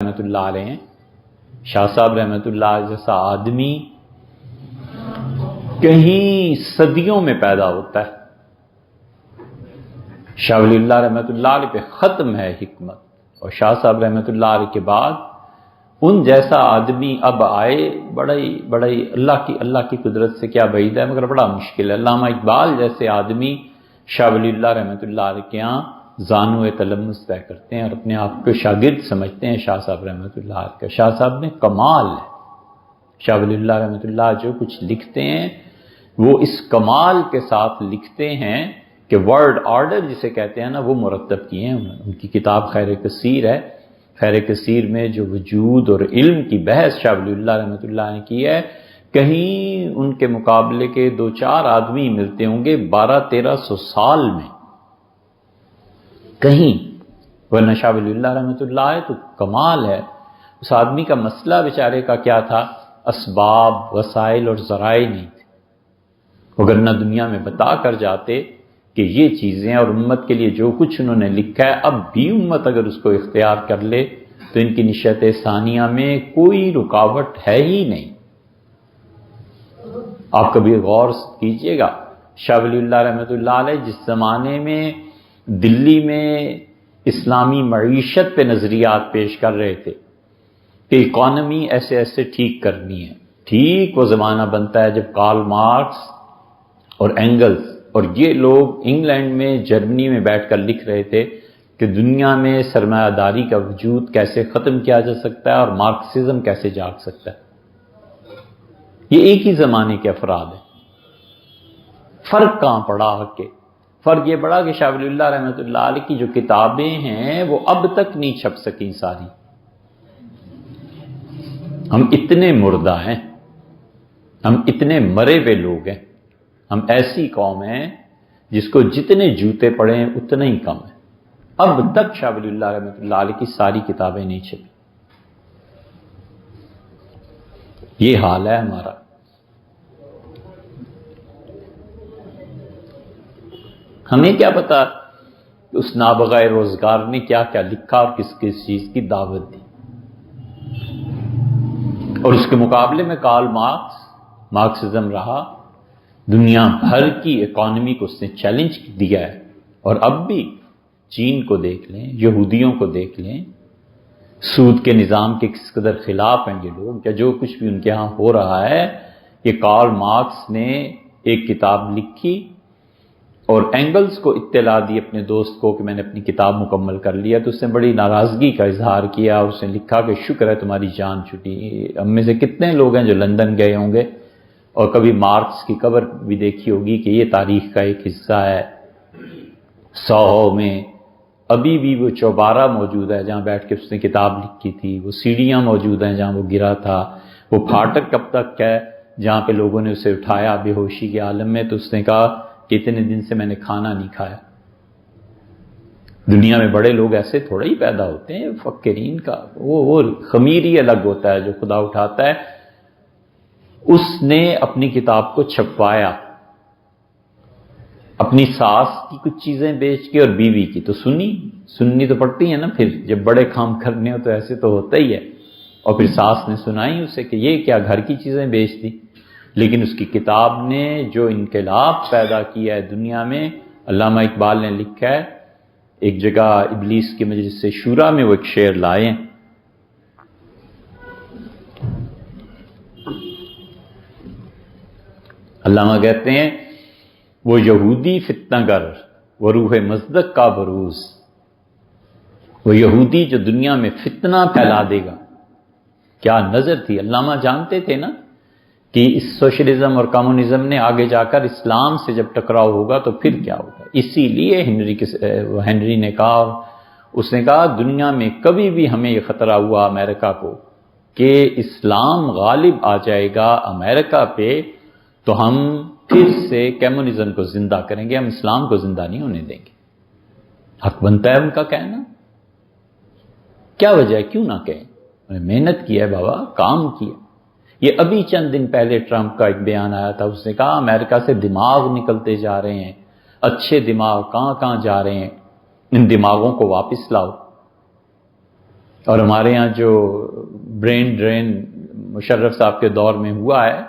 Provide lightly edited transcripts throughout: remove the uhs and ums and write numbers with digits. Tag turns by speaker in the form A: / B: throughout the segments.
A: رحمۃ اللہ علیہ ہیں۔ شاہ صاحب رحمۃ اللہ جیسا آدمی کہیں صدیوں میں پیدا ہوتا ہے۔ شاہ ولی اللہ رحمۃ اللہ علیہ پہ ختم ہے حکمت، اور شاہ صاحب رحمۃ اللہ علیہ کے بعد ان جیسا آدمی اب آئے، بڑی اللہ کی قدرت سے کیا بعید ہے، مگر بڑا مشکل ہے۔ علامہ اقبال جیسے آدمی شاہ ولی اللہ رحمۃ اللہ علیہ کے یہاں زانو تلمس طے کرتے ہیں اور اپنے آپ کو شاگرد سمجھتے ہیں شاہ صاحب رحمۃ اللہ علیہ کا۔ شاہ صاحب میں کمال ہے۔ شاہ ولی اللہ رحمۃ اللہ جو کچھ لکھتے ہیں وہ اس کمال کے ساتھ لکھتے ہیں کہ ورڈ آرڈر جسے کہتے ہیں نا، وہ مرتب کیے ہیں۔ ان کی کتاب خیر کثیر ہے، خیر کثیر میں جو وجود اور علم کی بحث شاہ ولی اللہ رحمۃ اللہ نے کی ہے، کہیں ان کے مقابلے کے 2-4 آدمی ملتے ہوں گے 1200-1300 سال میں، کہیں، ورنہ شاہ ولی اللہ رحمۃ اللہ ہے تو کمال ہے۔ اس آدمی کا مسئلہ بیچارے کا کیا تھا؟ اسباب، وسائل اور ذرائع نہیں تھے، وگرنہ دنیا میں بتا کر جاتے کہ یہ چیزیں اور امت کے لیے جو کچھ انہوں نے لکھا ہے، اب بھی امت اگر اس کو اختیار کر لے تو ان کی نشأت ثانیہ میں کوئی رکاوٹ ہے ہی نہیں۔ آپ کبھی غور کیجئے گا، شاہ ولی اللہ رحمۃ اللہ علیہ جس زمانے میں دلی میں اسلامی معیشت پہ نظریات پیش کر رہے تھے کہ اکانومی ایسے ٹھیک کرنی ہے، ٹھیک وہ زمانہ بنتا ہے جب کارل مارکس اور اینگلز اور یہ لوگ انگلینڈ میں، جرمنی میں بیٹھ کر لکھ رہے تھے کہ دنیا میں سرمایہ داری کا وجود کیسے ختم کیا جا سکتا ہے اور مارکسزم کیسے جاگ سکتا ہے۔ یہ ایک ہی زمانے کے افراد ہیں۔ فرق کہاں پڑا کہ فرق یہ پڑا کہ شاہ ولی اللہ رحمۃ اللہ علیہ کی جو کتابیں ہیں وہ اب تک نہیں چھپ سکیں ساری۔ ہم اتنے مردہ ہیں، ہم اتنے مرے ہوئے لوگ ہیں، ہم ایسی قوم ہیں جس کو جتنے جوتے پڑے ہیں اتنا ہی کم ہے۔ اب تک شاہ ولی اللہ رحمۃ اللہ علیہ کی ساری کتابیں نہیں چھپی۔ یہ حال ہے ہمارا۔ ہمیں کیا پتا اس نابغہ روزگار نے کیا کیا لکھا اور کس کس چیز کی دعوت دی، اور اس کے مقابلے میں کارل مارکسزم رہا، دنیا بھر کی اکانومی کو اس نے چیلنج دیا ہے۔ اور اب بھی چین کو دیکھ لیں، یہودیوں کو دیکھ لیں، سود کے نظام کے کس قدر خلاف ہیں یہ لوگ، یا جو کچھ بھی ان کے ہاں ہو رہا ہے، یہ کارل مارکس نے ایک کتاب لکھی اور اینگلز کو اطلاع دی اپنے دوست کو کہ میں نے اپنی کتاب مکمل کر لیا، تو اس نے بڑی ناراضگی کا اظہار کیا۔ اس نے لکھا کہ شکر ہے تمہاری جان چھٹی۔ ہم میں سے کتنے لوگ ہیں جو لندن گئے ہوں گے اور کبھی مارکس کی قبر بھی دیکھی ہوگی کہ یہ تاریخ کا ایک حصہ ہے۔ سوہو میں ابھی بھی وہ چوبارہ موجود ہے جہاں بیٹھ کے اس نے کتاب لکھی تھی، وہ سیڑھیاں موجود ہیں جہاں وہ گرا تھا، وہ پھاٹک کب تک ہے جہاں پہ لوگوں نے اسے اٹھایا بے ہوشی کے عالم میں، تو اس نے کہا کہ اتنے دن سے میں نے کھانا نہیں کھایا۔ دنیا میں بڑے لوگ ایسے تھوڑا ہی پیدا ہوتے ہیں، فقیرین کا وہ خمیر ہی الگ ہوتا ہے جو خدا اٹھاتا ہے۔ اس نے اپنی کتاب کو چھپوایا، اپنی ساس کی کچھ چیزیں بیچ کے اور بیوی کی، تو سننی تو پڑتی ہے نا، پھر جب بڑے کام کرنے ہو تو ایسے تو ہوتا ہی ہے۔ اور پھر ساس نے سنائی اسے کہ یہ کیا گھر کی چیزیں بیچ دی، لیکن اس کی کتاب نے جو انقلاب پیدا کیا ہے دنیا میں، علامہ اقبال نے لکھا ہے، ایک جگہ ابلیس کی مجلس سے شورا میں وہ ایک شعر لائے ہیں، علامہ کہتے ہیں وہ یہودی فتنہ گر وہ روح مصدق کا بروز، وہ یہودی جو دنیا میں فتنہ پھیلا دے گا۔ کیا نظر تھی! علامہ جانتے تھے نا کہ اس سوشلزم اور کمیونزم نے آگے جا کر اسلام سے جب ٹکراؤ ہوگا تو پھر کیا ہوگا۔ اسی لیے ہنری نے کہا، اور اس نے کہا دنیا میں کبھی بھی ہمیں یہ خطرہ ہوا امریکہ کو کہ اسلام غالب آ جائے گا امریکہ پہ تو ہم پھر سے کمیونزم کو زندہ کریں گے، ہم اسلام کو زندہ نہیں ہونے دیں گے۔ حق بنتا ہے ان کا کہنا، کیا وجہ ہے کیوں نہ کہیں؟ محنت کی ہے بابا، کام کیا۔ یہ ابھی چند دن پہلے ٹرمپ کا ایک بیان آیا تھا، اس نے کہا امریکہ سے دماغ نکلتے جا رہے ہیں، اچھے دماغ کہاں جا رہے ہیں، ان دماغوں کو واپس لاؤ۔ اور ہمارے ہاں جو برین ڈرین مشرف صاحب کے دور میں ہوا ہے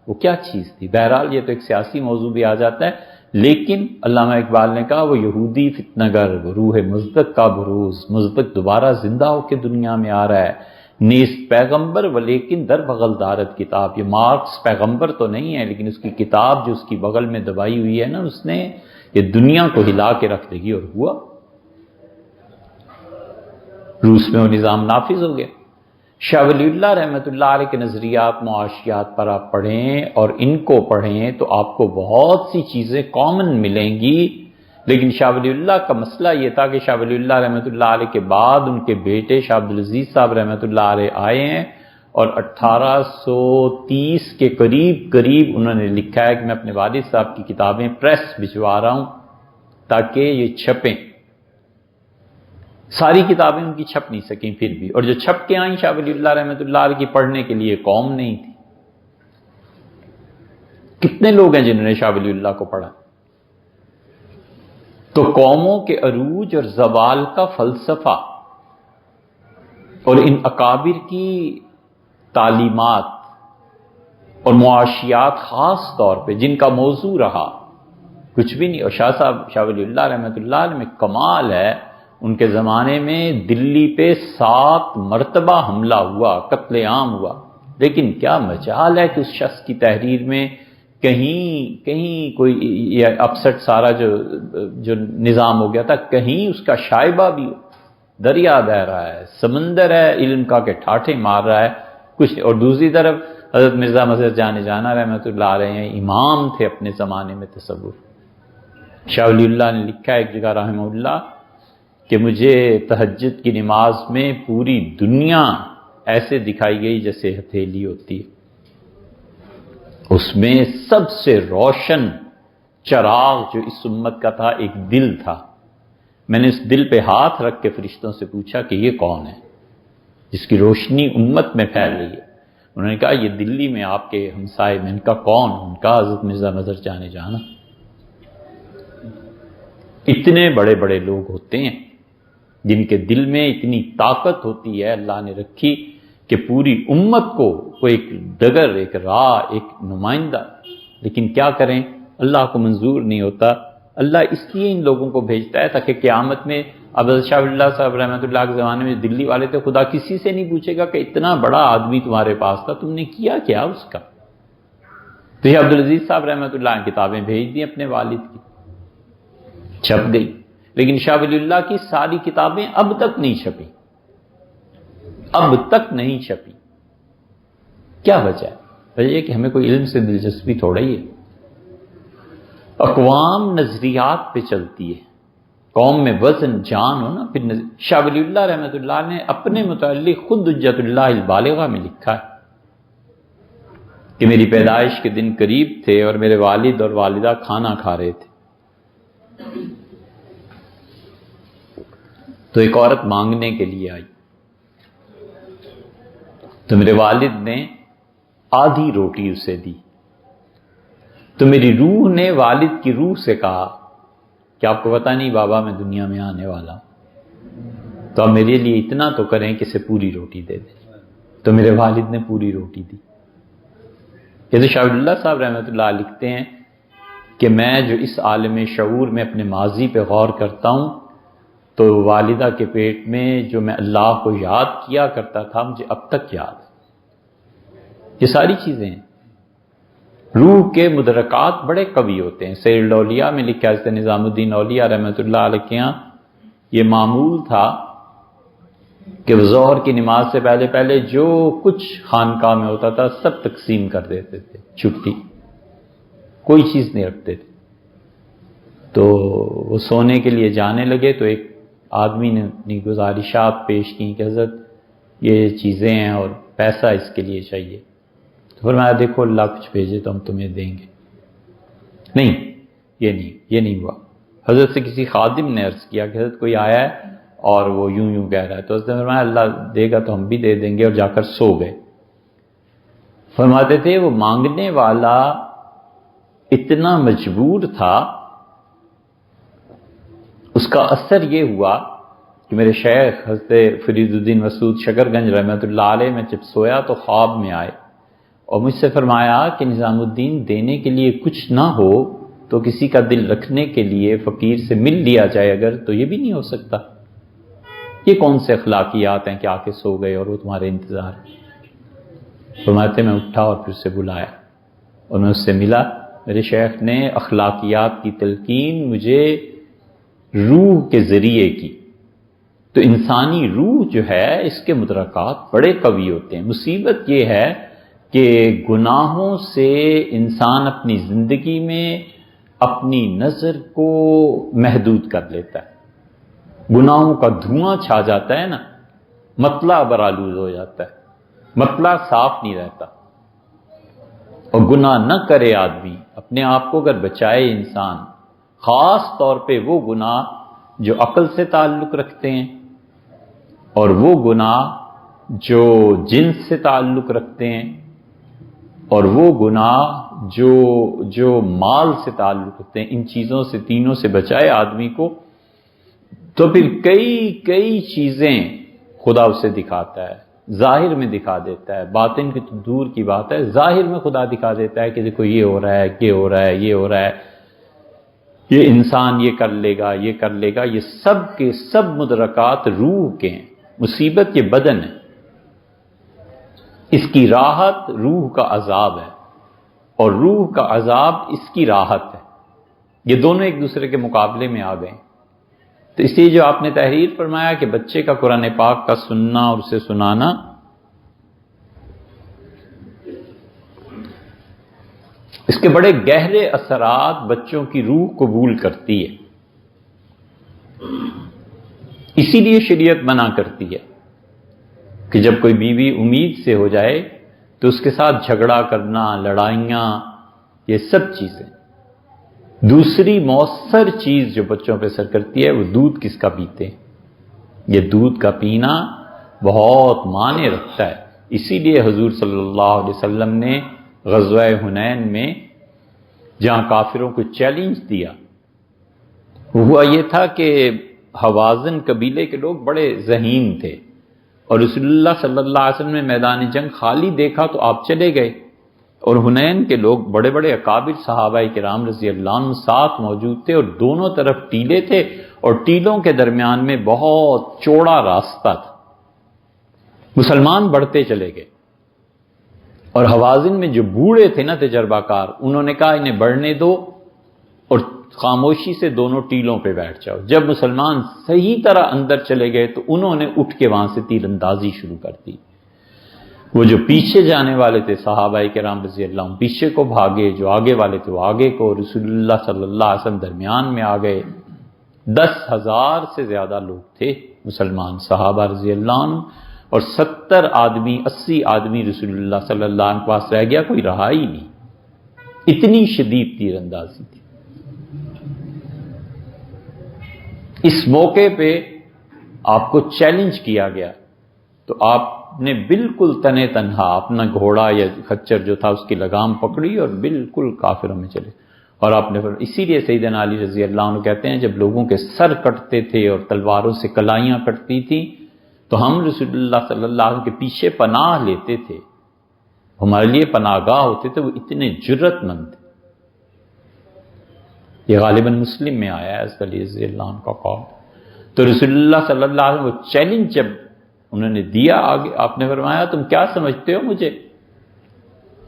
A: وہ کیا چیز تھی؟ بہرحال یہ تو ایک سیاسی موضوع بھی آ جاتا ہے، لیکن علامہ اقبال نے کہا وہ یہودی فتنہ گر، روح مزدق کا بروز، مزدق دوبارہ زندہ ہو کے دنیا میں آ رہا ہے، نیست پیغمبر ولیکن در بغل دارت کتاب۔ یہ مارکس پیغمبر تو نہیں ہے، لیکن اس کی کتاب جو اس کی بغل میں دبائی ہوئی ہے نا، اس نے یہ دنیا کو ہلا کے رکھ دے گی۔ اور ہوا، روس میں وہ نظام نافذ ہو گیا۔ شاہ ولی اللہ رحمۃ اللہ علیہ کے نظریات معاشیات پر آپ پڑھیں اور ان کو پڑھیں تو آپ کو بہت سی چیزیں کامن ملیں گی، لیکن شاہ ولی اللہ کا مسئلہ یہ تھا کہ شاہ ولی اللہ رحمۃ اللہ علیہ کے بعد ان کے بیٹے شاہ عبدالعزیز صاحب رحمۃ اللہ علیہ آئے ہیں، اور 1830 کے قریب انہوں نے لکھا ہے کہ میں اپنے والد صاحب کی کتابیں پریس بھجوا رہا ہوں تاکہ یہ چھپیں۔ ساری کتابیں ان کی چھپ نہیں سکیں پھر بھی، اور جو چھپ کے آئیں شاہ ولی اللہ رحمۃ اللہ علیہ کی پڑھنے کے لیے قوم نہیں تھی۔ کتنے لوگ ہیں جنہوں نے شاہ ولی اللہ کو پڑھا؟ تو قوموں کے عروج اور زوال کا فلسفہ اور ان اکابر کی تعلیمات اور معاشیات خاص طور پہ جن کا موضوع رہا کچھ بھی نہیں۔ اور شاہ ولی اللہ رحمۃ اللہ علیہ میں کمال ہے، ان کے زمانے میں دلی پہ 7 مرتبہ حملہ ہوا، قتل عام ہوا، لیکن کیا مجال ہے کہ اس شخص کی تحریر میں کہیں کوئی یہ اپسٹ سارا جو نظام ہو گیا تھا، کہیں اس کا شائبہ بھی ہو۔ دریا بہ رہا ہے، سمندر ہے علم کا کہ ٹھاٹھے مار رہا ہے کچھ نہیں۔ اور دوسری طرف حضرت مرزا مسعود جان جانا رحمۃ اللہ علیہ امام تھے اپنے زمانے میں تصوف۔ شاہ ولی اللہ نے لکھا ہے ایک جگہ رحمہ اللہ کہ مجھے تہجد کی نماز میں پوری دنیا ایسے دکھائی گئی جیسے ہتھیلی ہوتی ہے، اس میں سب سے روشن چراغ جو اس امت کا تھا ایک دل تھا۔ میں نے اس دل پہ ہاتھ رکھ کے فرشتوں سے پوچھا کہ یہ کون ہے جس کی روشنی امت میں پھیل رہی ہے؟ انہوں نے کہا یہ دلی میں آپ کے ہمسائے میں۔ ان کا کون؟ ان کا حضرت مرزا مظہر جانا۔ اتنے بڑے بڑے لوگ ہوتے ہیں جن کے دل میں اتنی طاقت ہوتی ہے اللہ نے رکھی کہ پوری امت کو وہ ایک ڈگر، ایک راہ، ایک نمائندہ، لیکن کیا کریں اللہ کو منظور نہیں ہوتا۔ اللہ اس لیے ان لوگوں کو بھیجتا ہے تاکہ قیامت میں، اب شاہ ولی اللہ صاحب رحمۃ اللہ کے زمانے میں دلی والے تھے، خدا کسی سے نہیں پوچھے گا کہ اتنا بڑا آدمی تمہارے پاس تھا، تم نے کیا کیا اس کا؟ تو یہ عبدالعزیز صاحب رحمۃ اللہ نے کتابیں بھیج دی اپنے والد کی، چھپ گئی، لیکن شاہ ولی اللہ کی ساری کتابیں اب تک نہیں چھپی۔ کیا وجہ ہے؟ وجہ یہ کہ ہمیں کوئی علم سے دلچسپی تھوڑا ہی ہے۔ اقوام نظریات پہ چلتی ہے، قوم میں وزن جان ہو نا پھر شاہ ولی اللہ رحمۃ اللہ نے اپنے متعلق خود حجت اللہ البالغہ میں لکھا ہے کہ میری پیدائش کے دن قریب تھے اور میرے والد اور والدہ کھانا کھا رہے تھے، تو ایک عورت مانگنے کے لیے آئی، تو میرے والد نے آدھی روٹی اسے دی، تو میری روح نے والد کی روح سے کہا کہ آپ کو پتہ نہیں بابا میں دنیا میں آنے والا ہوں، تو آپ میرے لیے اتنا تو کریں کہ اسے پوری روٹی دے دیں۔ تو میرے والد نے پوری روٹی دی۔ یہ تو شاہ ولی اللہ صاحب رحمۃ اللہ لکھتے ہیں کہ میں جو اس عالم شعور میں اپنے ماضی پہ غور کرتا ہوں تو والدہ کے پیٹ میں جو میں اللہ کو یاد کیا کرتا تھا مجھے اب تک یاد ہے۔ یہ ساری چیزیں ہیں۔ روح کے مدرکات بڑے قوی ہوتے ہیں۔ سیر الاولیاء میں لکھا ہے، نظام الدین اولیاء رحمۃ اللہ علیہ کے یہاں یہ معمول تھا کہ وہ ظہر کی نماز سے پہلے جو کچھ خانقاہ میں ہوتا تھا سب تقسیم کر دیتے تھے، چھٹی، کوئی چیز نہیں رکھتے تھے۔ تو وہ سونے کے لیے جانے لگے تو ایک آدمی نے اپنی گزارشات پیش کی کہ حضرت یہ چیزیں ہیں اور پیسہ اس کے لیے چاہیے، تو فرمایا دیکھو اللہ کچھ بھیجے تو ہم تمہیں دیں گے۔ نہیں، یہ نہیں ہوا۔ حضرت سے کسی خادم نے عرض کیا کہ حضرت کوئی آیا ہے اور وہ یوں کہہ رہا ہے، تو حضرت نے فرمایا اللہ دے گا تو ہم بھی دے دیں گے، اور جا کر سو گئے۔ فرماتے تھے وہ مانگنے والا اتنا مجبور تھا، اس کا اثر یہ ہوا کہ میرے شیخ حضرت فرید الدین مسعود شکرگنج رحمۃ اللہ علیہ میں جب سویا تو خواب میں آئے اور مجھ سے فرمایا کہ نظام الدین دینے کے لیے کچھ نہ ہو تو کسی کا دل رکھنے کے لیے فقیر سے مل لیا جائے اگر تو یہ بھی نہیں ہو سکتا. یہ کون سے اخلاقیات ہیں کہ آ کے سو گئے اور وہ تمہارے انتظار. فرماتے میں اٹھا اور پھر سے بلایا اور میں اس سے ملا. میرے شیخ نے اخلاقیات کی تلقین مجھے روح کے ذریعے کی. تو انسانی روح جو ہے اس کے مدرکات بڑے قوی ہوتے ہیں. مصیبت یہ ہے کہ گناہوں سے انسان اپنی زندگی میں اپنی نظر کو محدود کر لیتا ہے. گناہوں کا دھواں چھا جاتا ہے نا، مطلع برآلود ہو جاتا ہے، مطلع صاف نہیں رہتا. اور گناہ نہ کرے آدمی، اپنے آپ کو اگر بچائے انسان، خاص طور پہ وہ گناہ جو عقل سے تعلق رکھتے ہیں اور وہ گناہ جو جنس سے تعلق رکھتے ہیں اور وہ گناہ جو مال سے تعلق رکھتے ہیں، ان چیزوں سے تینوں سے بچائے آدمی کو، تو پھر کئی چیزیں خدا اسے دکھاتا ہے. ظاہر میں دکھا دیتا ہے، باطن کی تو دور کی بات ہے، ظاہر میں خدا دکھا دیتا ہے کہ دیکھو یہ ہو رہا ہے، یہ ہو رہا ہے، یہ ہو رہا ہے، یہ انسان یہ کر لے گا، یہ کر لے گا. یہ سب کے سب مدرکات روح کے ہیں. مصیبت یہ بدن ہے، اس کی راحت روح کا عذاب ہے اور روح کا عذاب اس کی راحت ہے. یہ دونوں ایک دوسرے کے مقابلے میں آ گئے. تو اس لیے جو آپ نے تحریر فرمایا کہ بچے کا قرآن پاک کا سننا اور اسے سنانا، اس کے بڑے گہرے اثرات بچوں کی روح قبول کرتی ہے. اسی لیے شریعت منع کرتی ہے کہ جب کوئی بیوی امید سے ہو جائے تو اس کے ساتھ جھگڑا کرنا، لڑائیاں، یہ سب چیزیں. دوسری مؤثر چیز جو بچوں پہ اثر کرتی ہے وہ دودھ کس کا پیتے ہیں. یہ دودھ کا پینا بہت معنی رکھتا ہے. اسی لیے حضور صلی اللہ علیہ وسلم نے غزوہ حنین میں جہاں کافروں کو چیلنج دیا، ہوا یہ تھا کہ حوازن قبیلے کے لوگ بڑے ذہین تھے اور رسول اللہ صلی اللہ علیہ وسلم نے میدان جنگ خالی دیکھا تو آپ چلے گئے، اور حنین کے لوگ بڑے بڑے اکابر صحابہ کرام رضی اللہ عنہ ساتھ موجود تھے اور دونوں طرف ٹیلے تھے اور ٹیلوں کے درمیان میں بہت چوڑا راستہ تھا. مسلمان بڑھتے چلے گئے اور حوازن میں جو بوڑھے تھے نا تجربہ کار، انہوں نے کہا انہیں بڑھنے دو اور خاموشی سے دونوں ٹیلوں پہ بیٹھ جاؤ. جب مسلمان صحیح طرح اندر چلے گئے تو انہوں نے اٹھ کے وہاں سے تیر اندازی شروع کر دی. وہ جو پیچھے جانے والے تھے صحابہ کرام رضی اللہ عنہ پیچھے کو بھاگے، جو آگے والے تھے وہ آگے کو، رسول اللہ صلی اللہ علیہ وسلم درمیان میں آ گئے. 10,000 سے زیادہ لوگ تھے مسلمان صحابہ رضی اللہ عنہ، اور 70 آدمی 80 آدمی رسول اللہ صلی اللہ علیہ وسلم کے پاس رہ گیا، کوئی رہا ہی نہیں. اتنی شدید تیر اندازی تھی. اس موقع پہ آپ کو چیلنج کیا گیا تو آپ نے بالکل تنے تنہا اپنا گھوڑا یا خچر جو تھا اس کی لگام پکڑی اور بالکل کافروں میں چلے. اور آپ نے اسی لیے سیدنا علی رضی اللہ عنہ کہتے ہیں جب لوگوں کے سر کٹتے تھے اور تلواروں سے کلائیاں کٹتی تھیں تو ہم رسول اللہ صلی اللہ علیہ وسلم کے پیچھے پناہ لیتے تھے، ہمارے لیے پناہ گاہ ہوتے تھے. وہ اتنے جرت مند تھے. یہ غالباً مسلم میں آیا ہے حضرت علی رضی اللہ عنہ کا قول. تو رسول اللہ صلی اللہ علیہ وسلم وہ چیلنج جب انہوں نے دیا آگے، آپ نے فرمایا تم کیا سمجھتے ہو مجھے؟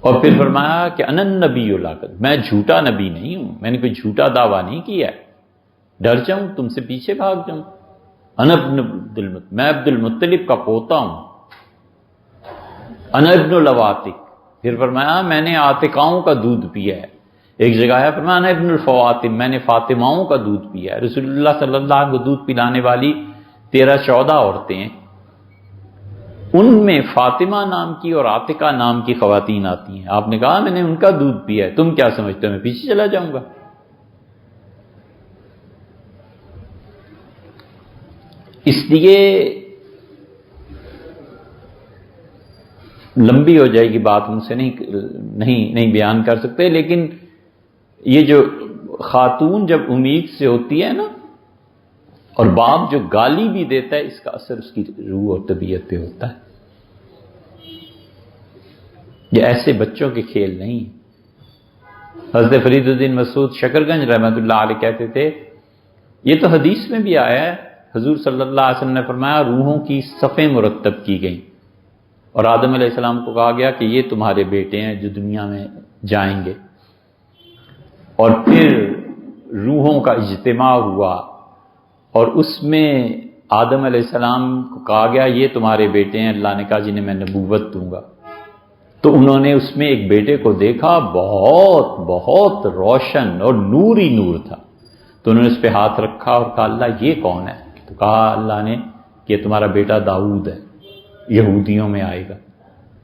A: اور پھر فرمایا کہ انا النبی لا کذب، میں جھوٹا نبی نہیں ہوں، میں نے کوئی جھوٹا دعویٰ نہیں کیا ہے، ڈر جاؤں تم سے پیچھے بھاگ جاؤں. انا ابن عبدالمطلب، میں عبد المطلب کا پوتا ہوں. انا ابن العواتق، پھر فرمایا میں نے عاتقاؤں کا دودھ پیا ہے. ایک جگہ ہے فرمایا انا ابن الفواطم، میں نے فاطماؤں کا دودھ پیا ہے. رسول اللہ صلی اللہ علیہ وسلم کو دودھ پلانے والی 13-14 عورتیں ہیں، ان میں فاطمہ نام کی اور عاتقہ نام کی خواتین آتی ہیں. آپ نے کہا میں نے ان کا دودھ پیا ہے، تم کیا سمجھتے ہو میں پیچھے چلا جاؤں گا؟ اس لیے لمبی ہو جائے گی بات، مجھ سے نہیں بیان کر سکتے، لیکن یہ جو خاتون جب امید سے ہوتی ہے نا اور باپ جو گالی بھی دیتا ہے اس کا اثر اس کی روح اور طبیعت پہ ہوتا ہے۔ یہ ایسے بچوں کے کھیل نہیں ہیں۔ حضرت فرید الدین مسعود شکرگنج رحمۃ اللہ علیہ کہتے تھے، یہ تو حدیث میں بھی آیا ہے، حضور صلی اللہ علیہ وسلم نے فرمایا روحوں کی صفیں مرتب کی گئیں اور آدم علیہ السلام کو کہا گیا کہ یہ تمہارے بیٹے ہیں جو دنیا میں جائیں گے، اور پھر روحوں کا اجتماع ہوا اور اس میں آدم علیہ السلام کو کہا گیا یہ تمہارے بیٹے ہیں، اللہ نے کہا جنہیں میں نبوت دوں گا، تو انہوں نے اس میں ایک بیٹے کو دیکھا بہت بہت روشن اور نور ہی نور تھا، تو انہوں نے اس پہ ہاتھ رکھا اور کہا اللہ یہ کون ہے؟ تو کہا اللہ نے کہ یہ تمہارا بیٹا داؤد ہے، یہودیوں میں آئے گا،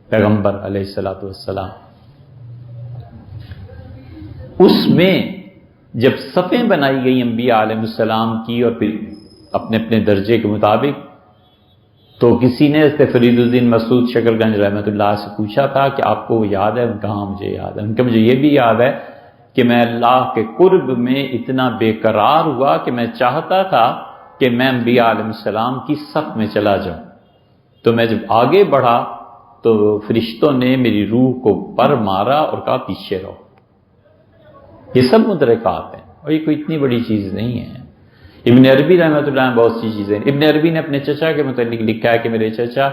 A: پیغمبر علیہ الصلوۃ والسلام۔ اس میں جب صفیں بنائی گئی انبیاء علیہ السلام کی اور پھر اپنے اپنے درجے کے مطابق، تو کسی نے حضرت فرید الدین مسعود شکرگنج رحمۃ اللہ سے پوچھا تھا کہ آپ کو وہ یاد ہے؟ ان کا ہاں مجھے یاد ہے۔ ان کا مجھے یہ بھی یاد ہے کہ میں اللہ کے قرب میں اتنا بے قرار ہوا کہ میں چاہتا تھا کہ میں انبیاء علیہ السلام کی صف میں چلا جاؤں، تو میں جب آگے بڑھا تو فرشتوں نے میری روح کو پر مارا اور کہا پیچھے رہو۔ یہ سب مدرکات ہیں اور یہ کوئی اتنی بڑی چیز نہیں ہے۔ ابن عربی رحمۃ اللہ نے بہت سی چیزیں، ابن عربی نے اپنے چچا کے متعلق لکھا ہے کہ میرے چچا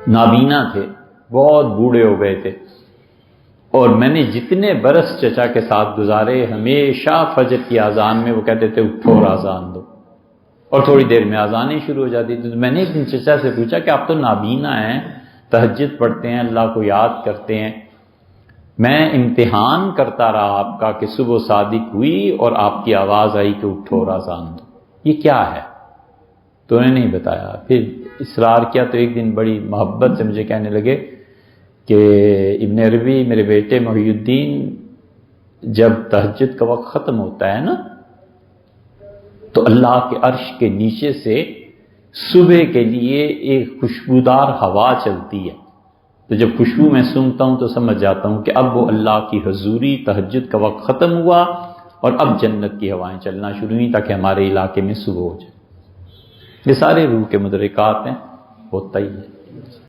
A: نابینا تھے، بہت بوڑھے ہو گئے تھے، اور میں نے جتنے برس چچا کے ساتھ گزارے ہمیشہ فجر کی اذان میں وہ کہتے تھے اٹھو اور اذان دو، اور تھوڑی دیر میں اذانیں شروع ہو جاتی تھی۔ تو میں نے ایک دن چچا سے پوچھا کہ آپ تو نابینا ہیں، تہجد پڑھتے ہیں، اللہ کو یاد کرتے ہیں، میں امتحان کرتا رہا آپ کا کہ صبح صادق ہوئی اور آپ کی آواز آئی کہ اٹھو اور اذان دو، یہ کیا ہے؟ تو انہوں نے نہیں بتایا۔ پھر اصرار کیا تو ایک دن بڑی محبت سے مجھے کہنے لگے کہ ابن عربی میرے بیٹے محی الدین، جب تہجد کا وقت ختم ہوتا ہے نا تو اللہ کے عرش کے نیچے سے صبح کے لیے ایک خوشبودار ہوا چلتی ہے، تو جب خوشبو میں سونگتا ہوں تو سمجھ جاتا ہوں کہ اب وہ اللہ کی حضوری، تہجد کا وقت ختم ہوا اور اب جنت کی ہوائیں چلنا شروع ہوئیں تاکہ ہمارے علاقے میں صبح ہو جائے۔ یہ سارے روح کے مدرکات ہیں، ہوتا ہی ہے۔